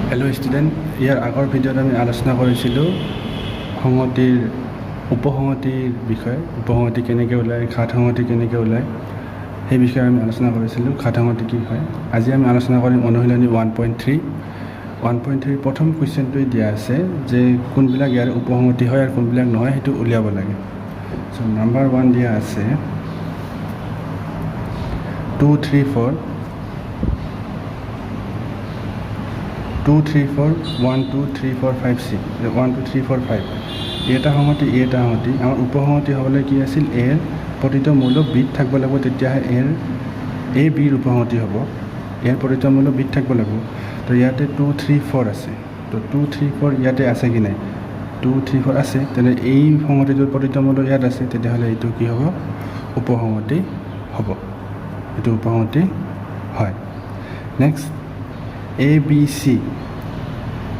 Hello' student, ইয়াৰ আগৰ ভিডিঅ'ত আমি আলোচনা কৰিছিলোঁ সংহতিৰ উপসংহতিৰ বিষয়ে। উপসংহতি কেনেকৈ ওলায়, ঘাত সংহতি কেনেকৈ ওলায়, সেই বিষয়ে আমি আলোচনা কৰিছিলোঁ। ঘাত সংহতি কি হয়, আজি আমি আলোচনা কৰিম অনুশীলনী 1.3। 1.3 প্ৰথম কুৱেশ্যনটোৱে দিয়া আছে যে কোনবিলাক ইয়াৰ উপসংহতি হয় আৰু কোনবিলাক নহয় সেইটো উলিয়াব লাগে। চ' নাম্বাৰ 1 দিয়া আছে 2, 3, 4 2, 3, 4 1, 2, 3, 4, 5 6 1, 2, 3, 4, 5 এটা সংহতি এটা সংহতি। আমাৰ উপসংহতি হ'বলৈ কি আছিল, এৰ প্ৰতিটো মূল্য বিত থাকিব লাগিব, তেতিয়াহে এ বিৰ উপসংহতি হ'ব। এৰ প্ৰতিটো মূল্য বিত থাকিব লাগিব। তো ইয়াতে 2, 3, 4 আছে। তো 2, 3, 4 ইয়াতে আছে কি নাই, 2, 3, 4 আছে, তেনে এই সংহতিটোৰ প্ৰতিটো মূল্য ইয়াত আছে, তেতিয়াহ'লে এইটো কি হ'ব, উপসংহতি হ'ব। এইটো উপসংহতি হয়। নেক্সট এ বি চি,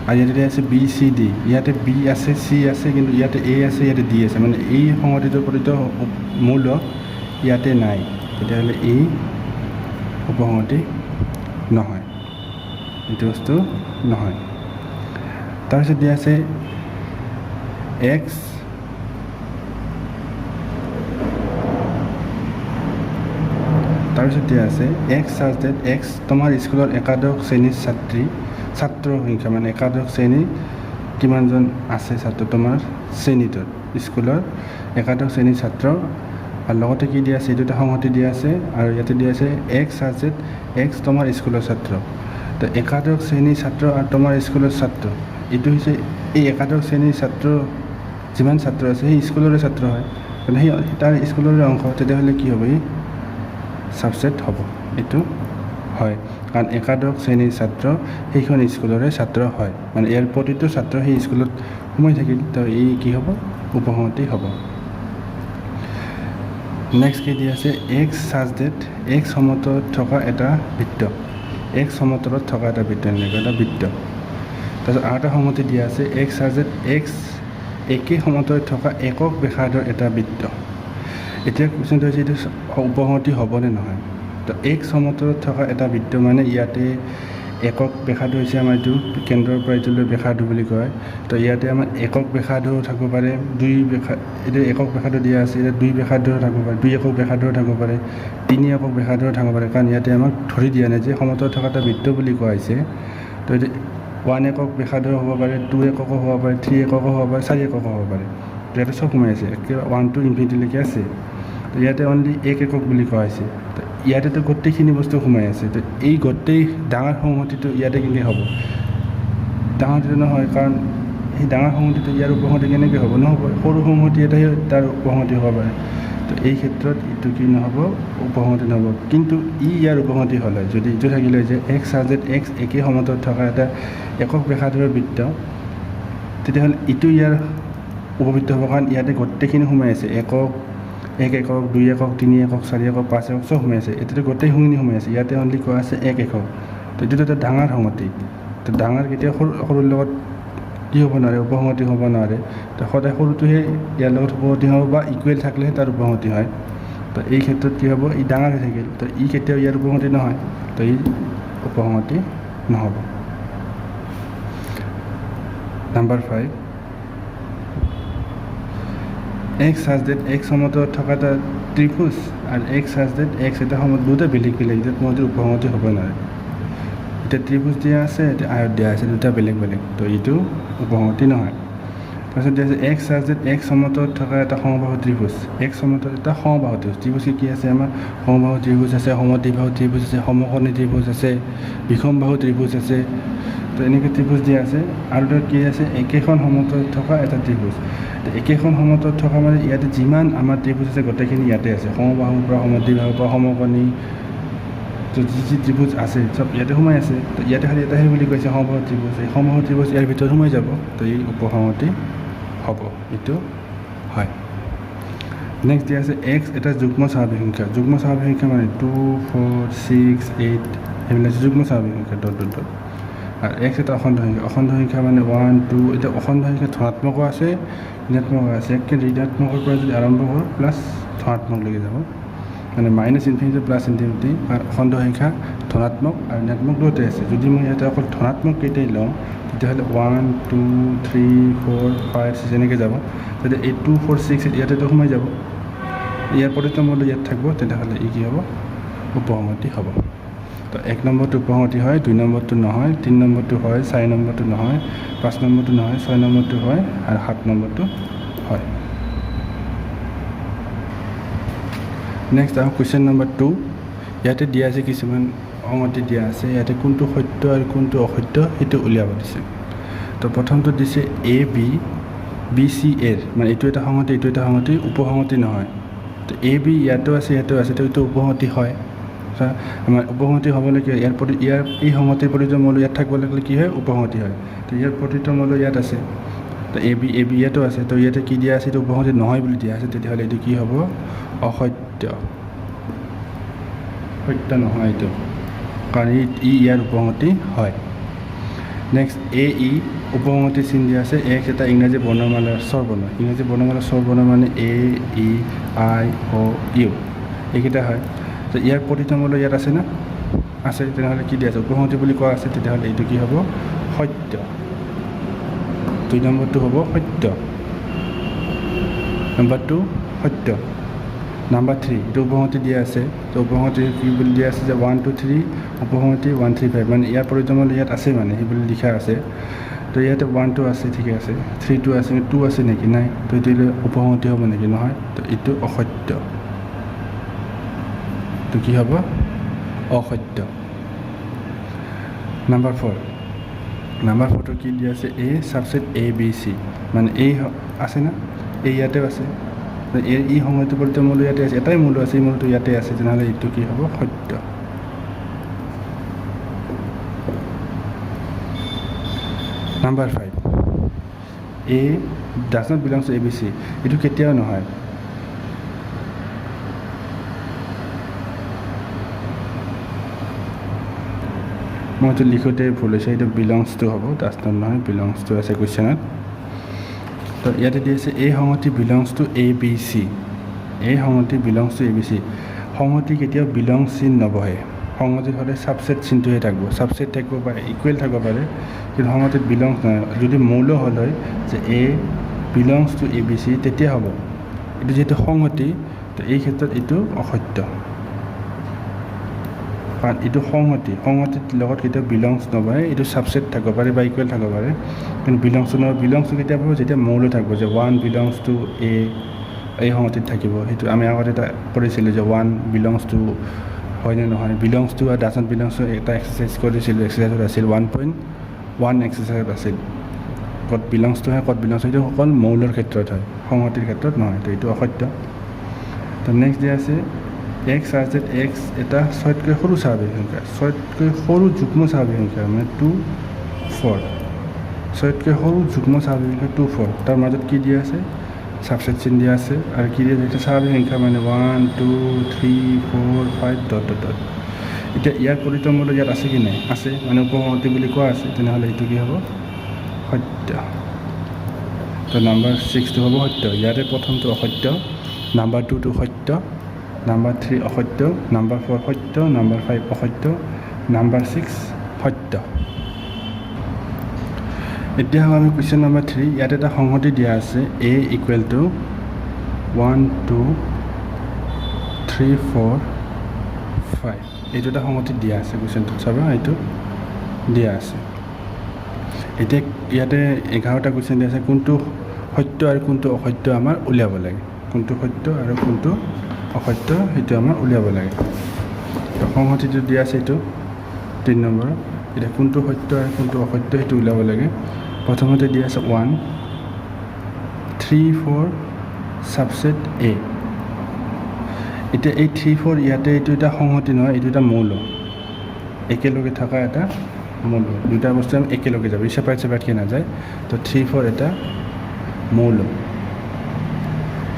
আৰু ইয়াতে আছে বি চি ডি। ইয়াতে বি আছে, চি আছে, কিন্তু ইয়াতে এ আছে, ইয়াতে ডি আছে, মানে এই সংহতিটোৰ প্ৰতিটো মূল্য ইয়াতে নাই, তেতিয়াহ'লে এই উপসংহতি নহয়, এইটো বস্তু নহয়। তাৰপিছত দিয়া আছে এক্স তাৰপিছত দিয়া আছে এক্স চাৰ্জ ডেট এক্স তোমাৰ স্কুলৰ একাদশ শ্ৰেণীৰ ছাত্ৰৰ সংখ্যা, মানে একাদশ শ্ৰেণীৰ কিমানজন আছে ছাত্ৰ তোমাৰ শ্ৰেণীটোত, স্কুলৰ একাদশ শ্ৰেণীৰ ছাত্ৰ। আৰু লগতে কি দিয়া আছে, এই দুটা সংহতি দিয়া আছে, আৰু ইয়াতে দিয়া আছে এক্স চাৰ্জ ডেট এক্স তোমাৰ স্কুলৰ ছাত্ৰ। তো একাদশ শ্ৰেণীৰ ছাত্ৰ আৰু তোমাৰ স্কুলৰ ছাত্ৰ, এইটো হৈছে এই একাদশ শ্ৰেণীৰ ছাত্ৰ যিমান ছাত্ৰ আছে সেই স্কুলৰে ছাত্ৰ হয়, মানে সেই তাৰ স্কুলৰে অংশ, তেতিয়াহ'লে কি হ'ব, এই ছাবছেট হ'ব। এইটো হয়, কাৰণ একাদশ শ্ৰেণীৰ ছাত্ৰ সেইখন স্কুলৰে ছাত্ৰ হয়, মানে ইয়াৰ প্ৰতিটো ছাত্ৰ সেই স্কুলত সোমাই থাকিল, তো এই কি হ'ব, উপসংহতি হ'ব। নেক্সট কি দিয়া আছে এক্স চাৰ্জ ডেট এক্স সমতলত থকা এটা বৃত্ত, এক্স সমতলত থকা এটা বৃত্ত, এনেকুৱা এটা বৃত্ত। তাৰপিছত আৰু এটা সংহতি দিয়া আছে এক্স চাৰ্জ ডেট এক্স একে সমতলত থকা একক ব্যাসাৰ্ধৰ এটা বৃত্ত। এতিয়া কুৱেশ্যনটো হৈছে এইটো উপসংহতি হ'বনে নহয়। তো এক্স সমতলত থকা এটা বৃত্ত, মানে ইয়াতে একক ব্যাসাৰ্ধ হৈছে আমাৰ এইটো কেন্দ্ৰৰ পৰা এইটোলৈ ব্যাসাৰ্ধ বুলি কয়। তো ইয়াতে আমাৰ একক ব্যাসাৰ্ধও থাকিব পাৰে, এইটো একক ব্যাসাৰ্ধ দিয়া আছে, এতিয়া 2 ব্যাসাৰ্ধও থাকিব পাৰে, 2 একক ব্যাসাৰ্ধও থাকিব পাৰে, 3 একক ব্যাসাৰ্ধও থাকিব পাৰে, কাৰণ ইয়াতে আমাক ধৰি দিয়া নাই যে সমতলত থকা এটা বৃত্ত বুলি কোৱা হৈছে। তো এইটো 1 একক ব্যাসাৰ্ধও হ'ব পাৰে, 2 এককো হ'ব পাৰে, 3 এককো হ'ব পাৰে, 4 এককো হ'ব পাৰে। তো ইয়াতে চব সোমাই আছে, একেবাৰে 1 to ইনফিনিটিলৈকে আছে। তো ইয়াতে অনলি 1 একক বুলি কোৱা হৈছে। তো ইয়াতেতো গোটেইখিনি বস্তু সোমাই আছে। তো এই গোটেই ডাঙৰ সংহতিটো ইয়াতে কেনেকৈ হ'ব, ডাঙৰটো নহয়, কাৰণ সেই ডাঙৰ সংহতিটো ইয়াৰ উপসংহতি কেনেকৈ হ'ব, নহ'ব। সৰু সংহতি এটাই তাৰ উপসংহতি হ'ব পাৰে। তো এই ক্ষেত্ৰত এইটো কি নহ'ব, উপসংহতি নহ'ব। কিন্তু ইয়াৰ উপসংহতি হ'লে যদি এইটো থাকিলে যে এক্স চাৰ্জ ডেট এক্স একে সমতলত থকা এটা একক ব্যাসাৰ্ধৰ বৃত্ত, তেতিয়াহ'লে এইটো ইয়াৰ উপবৃত্ত হ'ব, কাৰণ ইয়াতে গোটেইখিনি সোমাই আছে, একক 1 একক 2 একক 3 একক 4 একক 5 একক চব সোমাই আছে। এতিয়াতো গোটেইখিনি সোমাই আছে, ইয়াতে অনলি কোৱা আছে 1 একক। তো এইটোতো এটা ডাঙৰ সংহতি। তো ডাঙৰ কেতিয়াও সৰুৰ লগত কি হ'ব নোৱাৰে, উপসংহতি হ'ব নোৱাৰে। তো সদায় সৰুটোহে ইয়াৰ লগত উপসংহতি হ'ব, বা ইকুৱেল থাকিলেহে তাৰ উপসংহতি হয়। তো এই ক্ষেত্ৰত কি হ'ব, ই ডাঙৰ হৈ থাকিল, তো ই কেতিয়াও ইয়াৰ উপসংহতি নহয়, তো ই উপসংহতি নহ'ব। নাম্বাৰ 5 এক্স চাৰ্জ ডেট এক্স সমতলত থকা এটা ত্ৰিভুজ আৰু এক্স চাৰ্জ ডেট এক্স এটা সমত দুটা বেলেগ বেলেগ, এতিয়া তোমাদেৰ উপসংহতি হ'ব নোৱাৰে। এতিয়া ত্ৰিভুজ দিয়া আছে, এতিয়া আয়ত দিয়া আছে, দুটা বেলেগ বেলেগ, তো এইটো উপসংহতি নহয়। তাৰপিছত দিয়া আছে এক্স চাৰ্জ ডেট এক্স সমতলত থকা এটা সমবাহু ত্ৰিভুজ, এক্স সমতলত এটা সমবাহু ত্ৰিভুজ। ত্ৰিভুজ কি আছে, আমাৰ সমবাহু ত্ৰিভুজ আছে, সমদ্বিবাহু ত্ৰিভুজ আছে, সমকোণী ত্ৰিভুজ আছে, বিষমবাহু ত্ৰিভুজ আছে। তো এনেকৈ ত্ৰিভুজ দিয়া আছে। আৰু এটা কি আছে, একেখন সমতলত থকা এটা ত্ৰিভুজ। তো একেখন সমতলত থকা মানে ইয়াতে যিমান আমাৰ ত্ৰিভুজ আছে গোটেইখিনি ইয়াতে আছে, সমবাহুৰ পৰা সমদ্বিবাহুৰ পৰা সমকোণী, তো যি ত্ৰিভুজ আছে চব ইয়াতে সোমাই আছে। তো ইয়াতে খালি এটাহে বুলি কৈছে সমবাহু ত্ৰিভুজ, এই সমবাহু ত্ৰিভুজ ইয়াৰ ভিতৰত সোমাই যাব, তো এই উপসংহতি হ'ব, এইটো হয়। নেক্সট দিয়া আছে এক্স এটা যুগ্ম স্বাভাৱিক সংখ্যা। যুগ্ম স্বাভাৱিক সংখ্যা মানে 2, 4, 6, 8 সেইবিলাক যুগ্ম স্বাভাৱিক সংখ্যা ডট ডট ডট। আৰু এক্স এটা অখণ্ড সংখ্যা, অখণ্ড সংখ্যা মানে 1, 2, এতিয়া অখণ্ড সংখ্যা ধনাত্মকো আছে ঋণাত্মকো আছে। একে ঋণাত্মকৰ পৰা যদি আৰম্ভ কৰোঁ প্লাছ ধনাত্মকলৈকে যাব, মানে মাইনাছ ইনফিনিটি প্লাছ ইনফিনিটি খণ্ড সংখ্যা ধনাত্মক আৰু ঋণাত্মক দুয়োটা আছে যদি মই ইয়াতে অকল ধনাত্মক কেইটাই লওঁ তেতিয়াহ'লে 1 2 3 4 5 6 এনেকৈ যাব তেতিয়া এই 2 4 6 ইয়াতেতো সোমাই যাব ইয়াৰ প্ৰতিটো মূল্য ইয়াত থাকিব তেতিয়াহ'লে ই কি হ'ব উপসংহতি হ'ব তো 1 নম্বৰটো উপসংহতি হয় 2 নম্বৰটো নহয় 3 নম্বৰটো হয় 4 নম্বৰটো নহয় 5 নম্বৰটো নহয় 6 নম্বৰটো হয় আৰু 7 নম্বৰটো হয় নেক্সট আৰু কুৱেশ্যন নম্বৰ 2 ইয়াতে দিয়া আছে কিছুমান সংহতি দিয়া আছে ইয়াতে কোনটো সত্য আৰু কোনটো অসত্য সেইটো উলিয়াব দিছে তো প্ৰথমটো দিছে এ বি বি চি এৰ মানে এইটো এটা সংহতি এইটো এটা সংহতি উপসংহতি নহয় তো এ বি ইয়াতো আছে ইয়াতো আছে তো এইটো উপসংহতি হয় আমাৰ উপসংহতি হ'বলৈ কি ইয়াৰ এই সংহতিৰ প্ৰতিটো মূল্য ইয়াত থাকিব লাগিলে কি হয় উপসংহতি হয় তো ইয়াৰ প্ৰতিটো মূল্য ইয়াত আছে তো এ বি ইয়াতো আছে তো ইয়াতে কি দিয়া আছে এইটো উপসংহতি নহয় বুলি দিয়া আছে তেতিয়াহ'লে এইটো কি হ'ব অসত্য সত্য নহয় এইটো কাৰণ ইয়াৰ উপসংহতি হয় নেক্সট এ ই উপসংহতি চিন দিয়া আছে এক্স এটা ইংৰাজী বৰ্ণমালাৰ স্বৰবৰ্ণ ইংৰাজী বৰ্ণমালাৰ স্বৰবৰ্ণ মানে এ ই আই অ' ইউ এইকেইটা হয় তো ইয়াৰ প্ৰতিটো মূল্য ইয়াত আছে না আছে তেনেহ'লে কি দিয়া আছে উপসংহতি বুলি কোৱা আছে তেতিয়াহ'লে এইটো কি হ'ব সত্য 2 নম্বৰটো হ'ব সত্য নম্বৰ 2 সত্য নাম্বাৰ 3 এইটো উপসংহতি দিয়া আছে তো উপসংহতি কি বুলি দিয়া আছে যে 1 2 3 উপসংহতি 1 3 5 মানে ইয়াৰ প্ৰতিটো মূল্য ইয়াত আছে মানে সেই বুলি লিখা আছে তো ইয়াতে 1 2 আছে ঠিকে আছে 3 2 আছে 2 আছে নেকি নাই তো এইটো উপসংহতি হ'ব নেকি নহয় তো এইটো অসত্য তো কি হ'ব অসত্য নাম্বাৰ 4 নাম্বাৰ 4টো কি দিয়া আছে এ সাবসেট এ বি চি মানে এই আছে না এই ইয়াতেও আছে এই সংহতিৰ প্ৰতিটো মূল্য ইয়াতে আছে এটাই মূল্য আছে এই মূল্যটো ইয়াতে আছে তেনেহ'লে এইটো কি হ'ব সত্য number 5 A does not belongs to A B C এইটো কেতিয়াও নহয় মইতো লিখোঁতে ভুল হৈছে এইটো বিলংছ টু হ'ব ডাজ নট নহয় বিলংছ টু আছে কুৱেশ্যনত তো ইয়াতে দি আছে এই সংহতি belongs to A B C এই সংহতি belongs to A B C সংহতি কেতিয়াও বিলংছ চিন নবহে সংহতিত হ'লে ছাবছেট চিনটোহে থাকিব ছাবছেট থাকিব পাৰে ইকুৱেল থাকিব পাৰে কিন্তু সংহতিত বিলংছ নহয় যদি মৌল হ'ল হয় যে a belongs to A B C তেতিয়া হ'ব এইটো যিহেতু সংহতি তো এই ক্ষেত্ৰত এইটো অসত্য কাৰণ এইটো সংহতিৰ লগত কেতিয়াও বিলংছ নবহে এইটো ছাবছেট থাকিব পাৰে বা ইকুৱেল থাকিব পাৰে কিন্তু বিলংছটো কেতিয়া পাব যেতিয়া মৌল থাকিব যে 1 বিলংছ টু এ এই সংহতিত থাকিব সেইটো আমি আগতে এটা কৰিছিলোঁ যে 1 বিলংছ টু হয়নে নহয় বিলংছ টু আৰু ডাজ নট বিলংছ টু এটা এক্সাৰচাইজ কৰিছিলোঁ এক্সাৰচাইজত আছিল 1.1 এক্সাৰচাইজত আছিল ক'ত বিলংছ টু হয় ক'ত বিলংছ সেইটো অকল মৌলৰ ক্ষেত্ৰত হয় সংহতিৰ ক্ষেত্ৰত নহয় তো এইটো অসত্য তো নেক্সট দিয়া আছে এক্স আৰ জেড এক্স এটা ছয়তকৈ সৰু স্বাভাৱিক সংখ্যা ছয়তকৈ সৰু যুগ্ম স্বাভাৱিক সংখ্যা মানে 2 4 ছয়তকৈ সৰু যুগ্ম স্বাভাৱিক সংখ্যা 2 4 তাৰ মাজত কি দিয়া আছে ছাবছেট চিন দিয়া আছে আৰু কি দিয়া আছে স্বাভাৱিক সংখ্যা মানে 1 2 3 4 5 ডট ডট ডট এতিয়া ইয়াৰ প্ৰতিটো মূল্য ইয়াত আছে কি নাই আছে মানে উপসংহতি বুলি কোৱা আছে তেনেহ'লে এইটো কি হ'ব সত্য তো নাম্বাৰ 6টো হ'ব সত্য ইয়াতে প্ৰথমটো অসত্য নাম্বাৰ 2টো সত্য নাম্বাৰ 3 অসত্য নাম্বাৰ 4 সত্য নাম্বাৰ 5 অসত্য নাম্বাৰ 6 সত্য এতিয়া আমি কুৱেশ্যন নাম্বাৰ 3 ইয়াতে এটা সংহতি দিয়া আছে এ ইকুৱেল টু 1 2 3 4 5 এইটো এটা সংহতি দিয়া আছে কুৱেশ্যনটোত চাবা এইটো দিয়া আছে এতিয়া ইয়াতে 11টা কুৱেশ্যন দিয়া আছে কোনটো সত্য আৰু কোনটো অসত্য আমাৰ উলিয়াব লাগে কোনটো সত্য আৰু কোনটো অসত্য সেইটো আমাৰ উলিয়াব লাগে তো সংহতিটো দিয়া আছে এইটো 3 নম্বৰ এতিয়া কোনটো সত্য আৰু কোনটো অসত্য সেইটো উলিয়াব লাগে প্ৰথমতে দিয়া আছে 1 3 4 সাবসেট এ এতিয়া এই 3 4 ইয়াতে এইটো এটা সংহতি নহয় এইটো এটা মৌল একেলগে থকা এটা মৌল দুটা বস্তু আমি একেলগে যাব সেপাৰেটকৈ নাযায় তো 3 4 এটা মৌল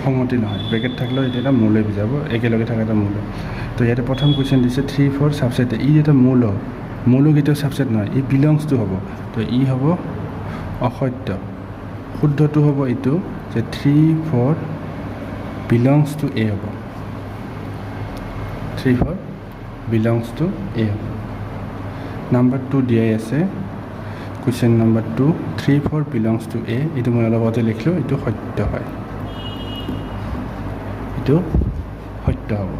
সংহতি নহয় ব্ৰেকেট থাকিলেও এইটো এটা মৌলে বুজাব একেলগে থকা এটা মৌল তো ইয়াতে প্ৰথম কুৱেশ্যন দিছে 3 4 সাবসেট ই এটা মৌল কেতিয়াও সাবসেট নহয় ই বিলংছ টু হ'ব তো ই হ'ব অসত্য শুদ্ধটো হ'ব এইটো যে 3 4 বিলংছ টু এ হ'ব 3 4 বিলংছ টু এ হ'ব নাম্বাৰ 2 দিয়াই আছে কুৱেশ্যন নাম্বাৰ 2 3 4 বিলংছ টু এ এইটো মই অলপ আগতে লিখিলোঁ এইটো সত্য হয় এইটো সত্য হ'ব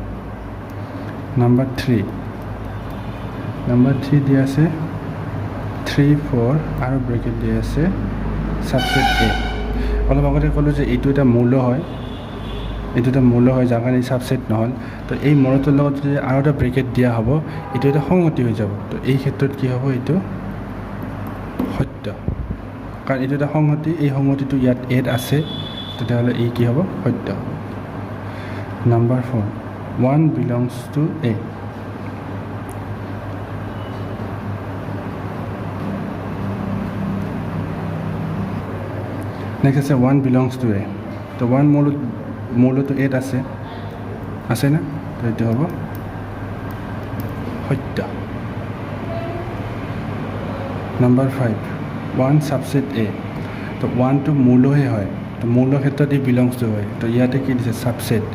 নাম্বাৰ 3 দিয়া আছে 3 4 আৰু ব্ৰেকেট দিয়া আছে ছাবছেট এ অলপ আগতে ক'লোঁ যে এইটো এটা মৌল হয় যাৰ কাৰণে এই ছাবছেট নহ'ল তো এই মৌলটোৰ লগত যদি আৰু এটা ব্ৰেকেট দিয়া হ'ব এইটো এটা সংহতি হৈ যাব তো এই ক্ষেত্ৰত কি হ'ব এইটো সত্য কাৰণ এইটো এটা সংহতি এই সংহতিটো ইয়াত এড আছে তেতিয়াহ'লে এই কি হ'ব সত্য হ'ব number 4 1 belongs to A next আছে 1 বিলংছ টু এ তো 1 মৌলটো এড আছে না তো এইটো হ'ব সত্য নাম্বাৰ 5 1 ছাবছেট এ তো 1টো মৌলহে হয় তো মৌলৰ ক্ষেত্ৰত এই বিলংছ টু হয় তো ইয়াতে কি দিছে ছাবছেট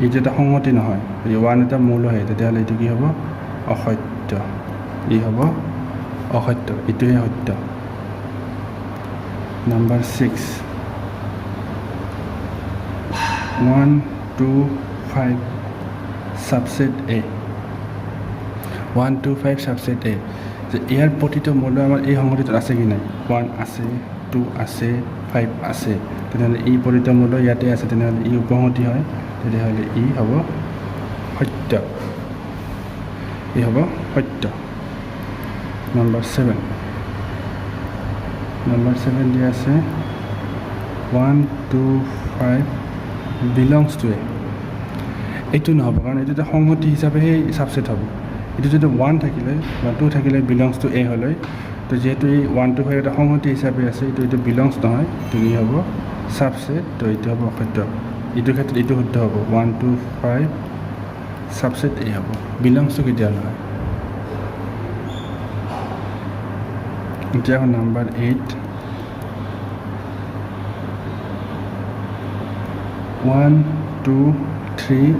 এইটো এটা সংহতি নহয় 1 এটা মৌলহে তেতিয়াহ'লে এইটো কি হ'ব অসত্য ই হ'ব অসত্য এইটোহে সত্য নাম্বাৰ 6 1 2 5 ছাবছেট এ 1 2 5 ছাবছেট এ যে ইয়াৰ প্ৰতিটো মৌল আমাৰ এই সংহতিটোত আছে কি নাই 1 আছে 2 আছে 5 আছে তেনেহ'লে এই প্ৰতিটো মৌল ইয়াতে আছে তেনেহ'লে ই উপসংহতি হয় তেতিয়াহ'লে ই হ'ব সত্য নাম্বাৰ 7 দিয়া আছে 1 2 5 বিলংছ টু এ এইটো নহ'ব কাৰণ এইটো এটা সংহতি হিচাপেহে ছাবছেট হ'ব এইটো যদি 1 থাকিলে বা 2 থাকিলে বিলংছ টু এ হ'লে তো যিহেতু এই 1 2 5 এটা সংহতি হিচাপে আছে এইটো বিলংছ নহয় তো ই হ'ব ছাবছেট তো এইটো হ'ব অসত্য এইটো ক্ষেত্ৰত এইটো শুদ্ধ হ'ব 1 2 5 ছাবছেট এ হ'ব বিলংছটো কেতিয়া নহয় এতিয়া নাম্বাৰ 8 1 2 3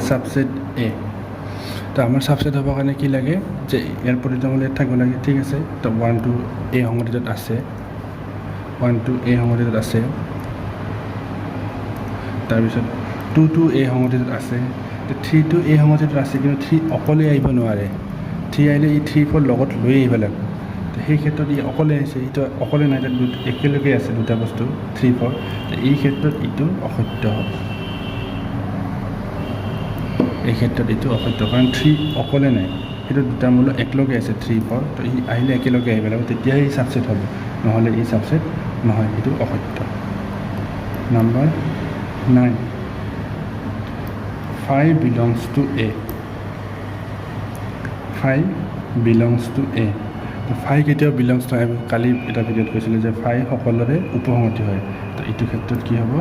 ছাবছেট এ তো আমাৰ ছাবছেট হ'বৰ কাৰণে কি লাগে যে ইয়াৰ প্ৰতিটো মৌল ইয়াত থাকিব লাগে ঠিক আছে তো 1 2 এ সংহতিটোত আছে 1 2 এ সংহতিটোত আছে তাৰপিছত 2 2 এ সংহতিটোত আছে তো 3 2 এ সংহতিটোত আছে কিন্তু 3 অকলে আহিব নোৱাৰে 3 আহিলে এই 3 4 লগত লৈ আহিব লাগিব তো সেই ক্ষেত্ৰত ই অকলে আহিছে এইটো অকলে নাই তাত একেলগে আছে দুটা বস্তু 3 4 তো এই ক্ষেত্ৰত এইটো অসত্য হ'ব এই ক্ষেত্ৰত এইটো অসত্য কাৰণ 3 অকলে নাই সেইটো দুটা মৌল একেলগে আছে 3 4 তো ই আহিলে একেলগে আহিব লাগিব তেতিয়াহে ই ছাবছেট হ'ব নহ'লে ই ছাবছেট নহয় এইটো অসত্য number 9 5 belongs to A 5 belongs to A তো 5 কেতিয়াও বিলংছ নহয় আমি কালি এটা ভিডিঅ'ত কৈছিলোঁ যে 5 সকলোৰে উপসংহতি হয় তো এইটো ক্ষেত্ৰত কি হ'ব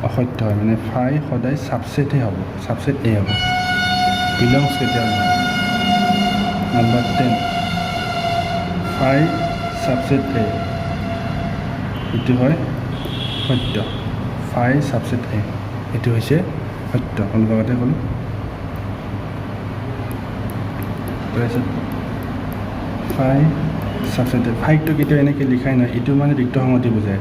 অসত্য হয় মানে 5 সদায় ছাবছেটহে হ'ব ছাবছেট এ হ'ব বিলংছ কেতিয়াও নহয় নাম্বাৰ 10 5 ছাবছেট এ এইটো হয় সত্য 5 ছাবছেট এ এইটো হৈছে সত্য অলপ আগতে ক'লোঁ তাৰপিছত 5 ছাবছেট এ 5টো কেতিয়াও এনেকৈ লিখাই নহয় এইটো মানে ৰিক্ত সংহতি বুজায়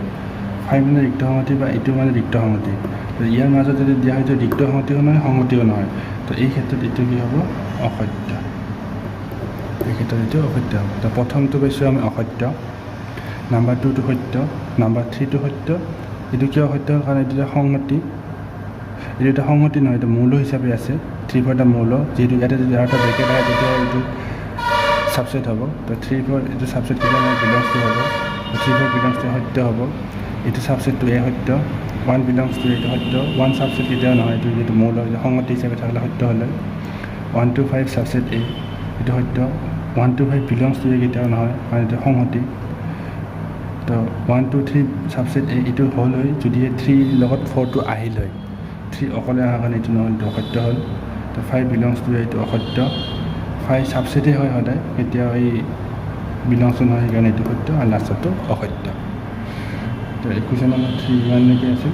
5 মানে ৰিক্ত সংহতি বা এইটো মানে ৰিক্ত সংহতি তো ইয়াৰ মাজত যদি দিয়া হয় ৰিক্ত সংহতিও নহয় সংহতিও নহয় তো এই ক্ষেত্ৰত এইটো কি হ'ব অসত্য এই ক্ষেত্ৰত এইটো অসত্য হ'ব তো প্ৰথমটো পাইছোঁ আমি অসত্য নাম্বাৰ 2টো সত্য নাম্বাৰ 3টো সত্য এইটো কিয় সত্য কাৰণ এইটো এটা সংহতি এইটো এটা সংহতি নহয় এইটো মৌল হিচাপে আছে 3 4 এটা মৌল যিহেতু ইয়াতে যদি আৰু এটা ব্ৰেকেট আহে তেতিয়া এইটো ছাবছেট হ'ব তো 3 4 এইটো ছাবছেট কেতিয়া বিলংছ টু হ'ব 3 4 বিলংছ টু সত্য হ'ব এইটো ছাবছেটটো এ সত্য 1 বিলংছ টু এইটো সত্য 1 ছাবছেট কেতিয়াও নহয় এইটো যিটো মৌল সংহতি হিচাপে থাকিলে সত্য হ'লে 1 2 5 ছাবছেট এ এইটো সত্য 1 2 5 বিলংছ টু এ কেতিয়াও নহয় কাৰণ এইটো সংহতি তো 1 2 3 ছাবছেট এ এইটো হ'ল হয় যদি 3 লগত 4টো আহিল হয় 3 অকলে অহাৰ কাৰণে এইটো নহ'ল এইটো অসত্য হ'ল তো 5 বিলংছ টু এইটো অসত্য 5 ছাবছেটেই হয় সদায় কেতিয়াও এই বিলংছ নহয় সেইকাৰণে এইটো সত্য আৰু লাষ্টটো অসত্য তো কুৱেশ্যন নম্বৰ 3 ইমানলৈকে আছিল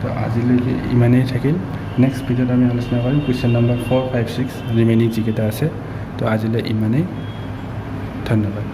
তো আজিলৈকে ইমানেই থাকিল নেক্সট ভিডিঅ'ত আমি আলোচনা কৰিম কুৱেশ্যন নম্বৰ 4, 5, 6 ৰিমেইনিং যিকেইটা আছে। তো আজিলৈ ইমানেই, ধন্যবাদ।